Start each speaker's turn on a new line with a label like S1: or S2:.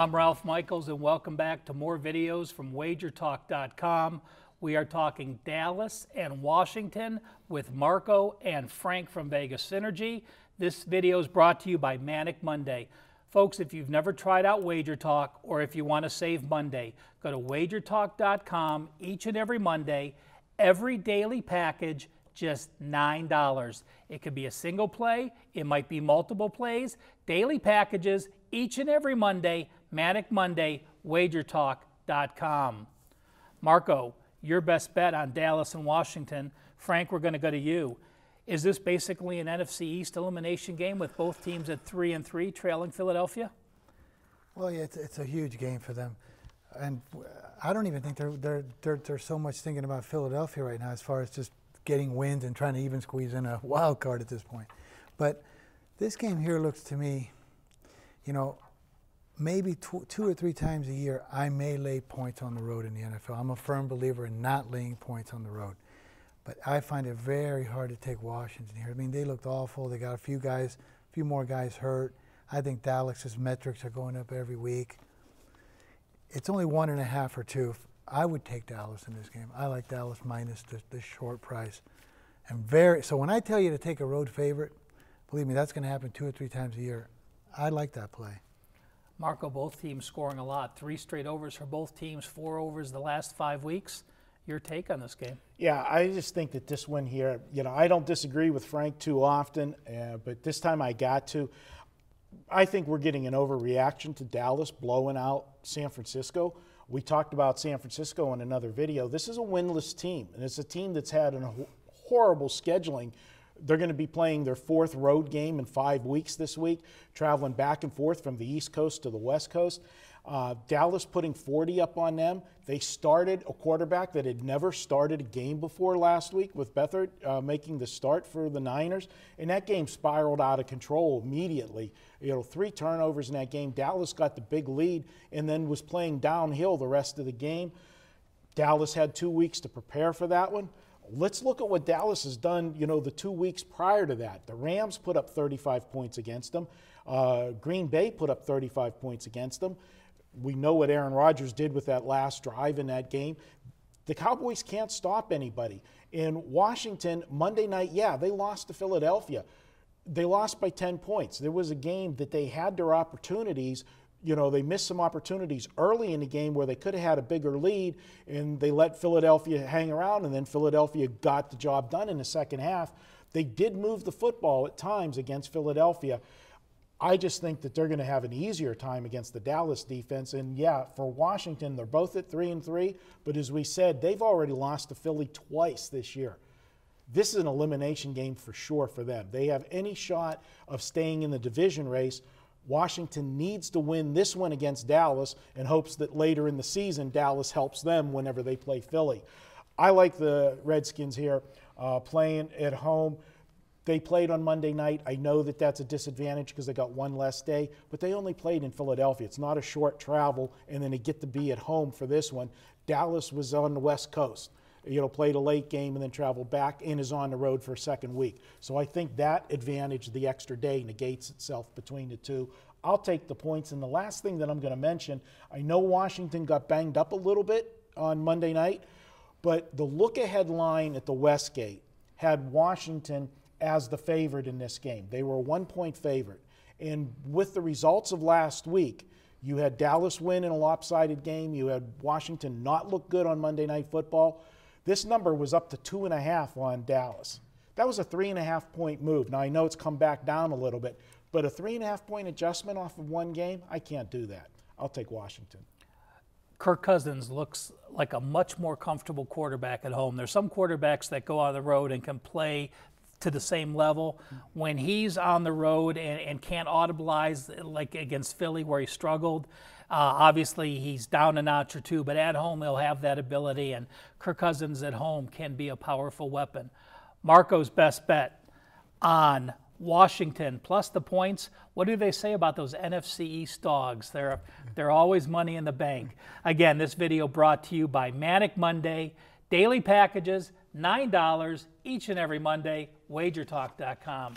S1: I'm Ralph Michaels, and welcome back to more videos from WagerTalk.com. We are talking Dallas and Washington with Marco and Frank from Vegas Synergy. This video is brought to you by Manic Monday. Folks, if you've never tried out Wager Talk, or if you want to save Monday, go to WagerTalk.com each and every Monday. Every daily package, just $9. It could be a single play, it might be multiple plays. Daily packages each and every Monday. Manic Monday, WagerTalk.com. Marco, your best bet on Dallas and Washington. Frank, we're going to go to you. Is this basically an NFC East elimination game with both teams at 3-3 trailing Philadelphia?
S2: Well, yeah, it's a huge game for them. And I don't even think they're so much thinking about Philadelphia right now as far as just getting wins and trying to even squeeze in a wild card at this point. But this game here looks to me, you know, maybe two or three times a year I may lay points on the road in the NFL. I'm a firm believer in not laying points on the road. But I find it very hard to take Washington here. I mean, they looked awful. They got a few more guys hurt. I think Dallas's metrics are going up every week. It's only 1.5 or 2. I would take Dallas in this game. I like Dallas minus the short price. So when I tell you to take a road favorite, believe me, that's going to happen 2 or 3 times a year. I like that play.
S1: Marco, both teams scoring a lot. 3 straight overs for both teams, 4 overs the last 5 weeks. Your take on this game?
S3: Yeah, I just think that this one here, you know, I don't disagree with Frank too often, but this time I got to. I think we're getting an overreaction to Dallas blowing out San Francisco. We talked about San Francisco in another video. This is a winless team, and it's a team that's had a horrible scheduling. They're going to be playing their 4th road game in 5 weeks this week, traveling back and forth from the East Coast to the West Coast. Dallas putting 40 up on them. They started a quarterback that had never started a game before last week with Beathard making the start for the Niners, and that game spiraled out of control immediately. You know, 3 turnovers in that game. Dallas got the big lead and then was playing downhill the rest of the game. Dallas had 2 weeks to prepare for that one. Let's look at what Dallas has done, you know, the 2 weeks prior to that. The Rams put up 35 points against them. Green Bay put up 35 points against them. We know what Aaron Rodgers did with that last drive in that game. The Cowboys can't stop anybody. In Washington, Monday night, yeah, they lost to Philadelphia. They lost by 10 points. There was a game that they had their opportunities. You know, they missed some opportunities early in the game where they could have had a bigger lead, and they let Philadelphia hang around, and then Philadelphia got the job done in the second half. They did move the football at times against Philadelphia. I just think that they're going to have an easier time against the Dallas defense. And, yeah, for Washington, they're both at 3-3. But as we said, they've already lost to Philly twice this year. This is an elimination game for sure for them. They have any shot of staying in the division race. Washington needs to win this one against Dallas in hopes that later in the season Dallas helps them whenever they play Philly. I like the Redskins here playing at home. They played on Monday night. I know that that's a disadvantage because they got 1 less day, but they only played in Philadelphia. It's not a short travel, and then they get to be at home for this one. Dallas was on the West Coast, you know, played a late game and then traveled back and is on the road for a second week. So I think that advantage, the extra day, negates itself between the two. I'll take the points. And the last thing that I'm going to mention, I know Washington got banged up a little bit on Monday night, but the look-ahead line at the Westgate had Washington as the favorite in this game. They were a 1-point favorite. And with the results of last week, you had Dallas win in a lopsided game. You had Washington not look good on Monday Night Football. This number was up to 2.5 on Dallas. That was a 3.5-point move. Now, I know it's come back down a little bit, but a 3.5-point adjustment off of one game, I can't do that. I'll take Washington.
S1: Kirk Cousins looks like a much more comfortable quarterback at home. There's some quarterbacks that go on the road and can play to the same level. When he's on the road and can't audibilize like against Philly where he struggled, obviously he's down a notch or 2, but at home he'll have that ability, and Kirk Cousins at home can be a powerful weapon. Marco's best bet on Washington plus the points. What do they say about those NFC East dogs? They're always money in the bank. Again, this video brought to you by Manic Monday. Daily packages, $9 each and every Monday, WagerTalk.com.